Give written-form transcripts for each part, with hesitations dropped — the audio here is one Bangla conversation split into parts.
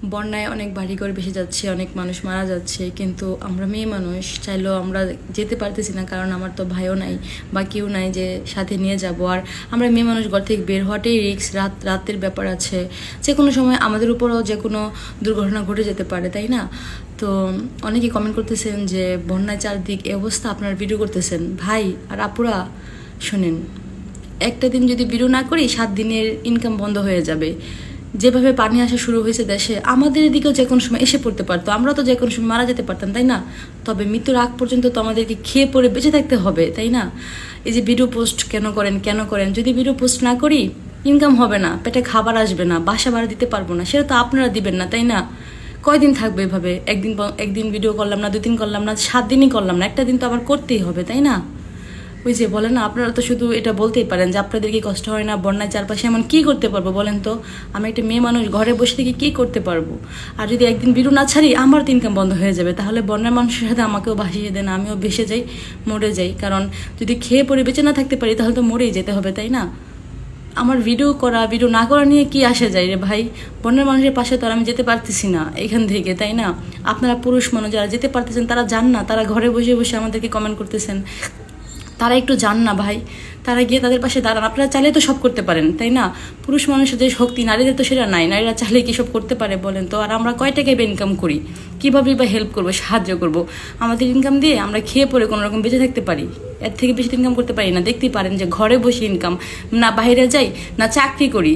বন্যায় অনেক বাড়িঘর ভেসে যাচ্ছে, অনেক মানুষ মারা যাচ্ছে, কিন্তু আমরা মেয়ে মানুষ চাইলেও আমরা যেতে পারতেছি না, কারণ আমার তো ভাইও নাই বা কেউ নাই যে সাথে নিয়ে যাব। আর আমরা মেয়ে মানুষ ঘর থেকে বের হওয়াটাই রিস্ক, রাতের ব্যাপার আছে, যে কোনো সময় আমাদের উপরও যে কোনো দুর্ঘটনা ঘটে যেতে পারে, তাই না? তো অনেকে কমেন্ট করতেছেন যে বন্যায় চারদিক এই অবস্থা, আপনার ভিডিও করতেছেন। ভাই আর আপুরা শোনেন, একটা দিন যদি ভিডিও না করি 7 দিনের ইনকাম বন্ধ হয়ে যাবে। যেভাবে পানি আসা শুরু হয়েছে দেশে, আমাদের দিকেও যে কোনো সময় এসে পড়তে পারতো, আমরা তো যে কোনো সময় মারা যেতে পারতাম, তাই না? তবে মৃত্যুর আগ পর্যন্ত তো আমাদেরকে খেয়ে পড়ে বেঁচে থাকতে হবে, তাই না? এই যে ভিডিও পোস্ট কেন করেন, যদি ভিডিও পোস্ট না করি ইনকাম হবে না, পেটে খাবার আসবে না, বাসা ভাড়া দিতে পারবো না, সেটা তো আপনারা দিবেন না, তাই না? কয়দিন থাকবে এভাবে? একদিন ভিডিও করলাম না, 2 দিন করলাম না, 7 দিনই করলাম না, একটা দিন তো আবার করতেই হবে, তাই না? ওই যে বলেন না, আপনারা তো শুধু এটা বলতেই পারেন যে আপনাদের কি কষ্ট হয় না, বন্যায় চারপাশে এমন কি করতে পারবো বলেন তো? আমি একটা মেয়ে মানুষ, ঘরে বসে থেকে কি করতে পারবো? আর যদি একদিন ভিডিও না ছাড়ি আমার তো ইনকাম বন্ধ হয়ে যাবে, তাহলে বন্যার মানুষের সাথে আমাকেও ভাসিয়ে দেন, আমিও ভেসে যাই, মরে যাই। কারণ যদি খেয়ে পরে বেঁচে না থাকতে পারি তাহলে তো মরেই যেতে হবে, তাই না? আমার ভিডিও না করা নিয়ে কি আসে যায় রে ভাই? বন্যার মানুষের পাশে তো আর আমি যেতে পারতেছি না এখান থেকে, তাই না? আপনারা পুরুষ মানুষ যারা যেতে পারতেছেন তারা যান না, তারা ঘরে বসে বসে আমাদেরকে কমেন্ট করতেছেন, তারা একটু যান না ভাই, তারা গিয়ে তাদের পাশে দাঁড়ান। আপনারা চাইলে তো সব করতে পারেন, তাই না? পুরুষ মানুষের যে শক্তি, নারীদের তো সেটা নাই। নারীরা চাইলে কি সব করতে পারে বলেন তো? আর আমরা কয় টাকায় ইনকাম করি, কীভাবেই বা হেল্প করবো, সাহায্য করব? আমাদের ইনকাম দিয়ে আমরা খেয়ে পরে কোনো রকম বেঁচে থাকতে পারি, এর থেকে বেশি ইনকাম করতে পারি না। দেখতেই পারেন যে ঘরে বসে ইনকাম, না বাইরে যাই, না চাকরি করি,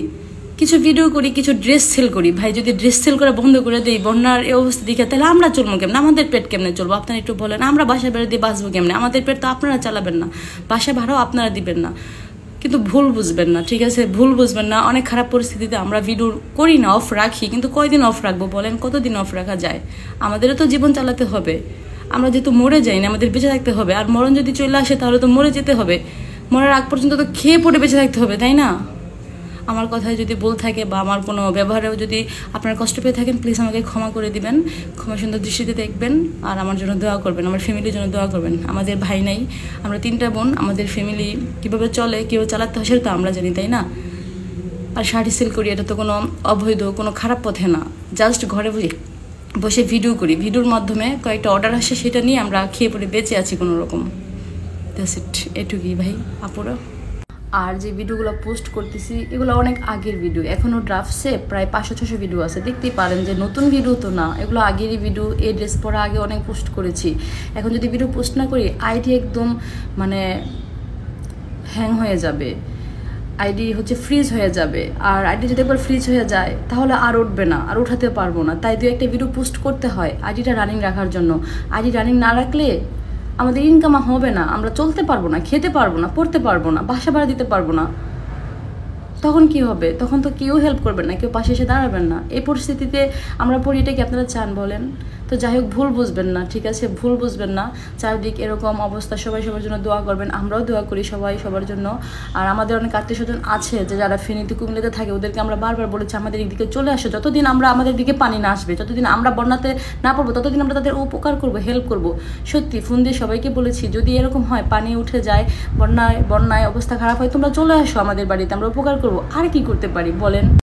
কিছু ভিডিও করি, কিছু ড্রেস সেল করি। ভাই যদি ড্রেস সেল করা বন্ধ করে দিই, বন্যার এই অবস্থা দেখে, তাহলে আমরা চলবো কেমন? আমাদের পেট কেমনে চলবো? আপনারা একটু বলেন। আমরা বাসা বেড়ে দিয়ে বাঁচবো কেমনে? আমাদের পেট তো আপনারা চালাবেন না, বাসা ভাড়াও আপনারা দিবেন না। কিন্তু ভুল বুঝবেন না, ঠিক আছে? ভুল বুঝবেন না। অনেক খারাপ পরিস্থিতিতে আমরা ভিডিও করি না, অফ রাখি, কিন্তু কয়দিন অফ রাখবো বলেন? কতদিন অফ রাখা যায়? আমাদেরও তো জীবন চালাতে হবে। আমরা যেহেতু মরে যাই না, আমাদের বেঁচে থাকতে হবে। আর মরণ যদি চলে আসে তাহলে তো মরে যেতে হবে, মরার আগ পর্যন্ত তো খেয়ে পড়ে বেঁচে থাকতে হবে, তাই না? আমার কথায় যদি ভুল থাকে বা আমার কোনো ব্যবহারেও যদি আপনারা কষ্ট পেয়ে থাকেন, প্লিজ আমাকে ক্ষমা করে দিবেন, ক্ষমা সুন্দর দৃষ্টিতে দেখবেন। আর আমার জন্য দোয়া করবেন, আমার ফ্যামিলির জন্য দোয়া করবেন। আমাদের ভাই নাই, আমরা 3টা বোন, আমাদের ফ্যামিলি কীভাবে চলে, কীভাবে চালাতে হয় সেটা তো আমরা জানি, তাই না? আর শাড়ি সেল করি, এটা তো কোনো অবৈধ, কোনো খারাপ পথে না। জাস্ট ঘরে বসে ভিডিও করি, ভিডিওর মাধ্যমে কয়েকটা অর্ডার আসে, সেটা নিয়ে আমরা খেয়ে পরে বেঁচে আছি কোনো রকম। দ্যাটস ইট, এটুকুই ভাই আপুরা। আর যে ভিডিওগুলো পোস্ট করতেছি এগুলো অনেক আগের ভিডিও, এখনও ড্রাফটসে প্রায় 500-600 ভিডিও আছে। দেখতেই পারেন যে নতুন ভিডিও তো না, এগুলো আগেরই ভিডিও। এই ড্রেস পরা আগে অনেক পোস্ট করেছি। এখন যদি ভিডিও পোস্ট না করি আইডি একদম মানে হ্যাং হয়ে যাবে, আইডি হচ্ছে ফ্রিজ হয়ে যাবে। আর আইডি যদি একবার ফ্রিজ হয়ে যায় তাহলে আর উঠবে না, আর উঠাতে পারবো না। তাই 2-1টা ভিডিও পোস্ট করতে হয় আইডিটা রানিং রাখার জন্য। আইডি রানিং না রাখলে আমাদের ইনকাম হবে না, আমরা চলতে পারবো না, খেতে পারবো না, পড়তে পারবো না, বাসা ভাড়া দিতে পারবো না। তখন কি হবে? তখন তো কেউ হেল্প করবেন না, কেউ পাশে এসে দাঁড়াবেন না। এই পরিস্থিতিতে আমরা পড়ি, এটা কি আপনারা চান বলেন? তো যাই হোক, ভুল বুঝবেন না, ঠিক আছে? ভুল বুঝবেন না। চারদিক এরকম অবস্থা, সবাই সবার জন্য দোয়া করবেন, আমরাও দোয়া করি সবাই সবার জন্য। আর আমাদের অনেক আত্মীয় স্বজন আছে যে যারা ফেনীতে, কুমিল্লাতে থাকে, ওদেরকে আমরা বারবার বলেছি আমাদের দিকে চলে আসো। যতদিন আমাদের দিকে পানি না আসবে, যতদিন আমরা বন্যাতে না পড়বো, ততদিন আমরা তাদের উপকার করবো, হেল্প করবো। সত্যি ফোন দিয়ে সবাইকে বলেছি, যদি এরকম হয়, পানি উঠে যায়, বন্যায় অবস্থা খারাপ হয়, তোমরা চলে আসো আমাদের বাড়িতে, আমরা উপকার করবো। আর কি করতে পারি বলেন?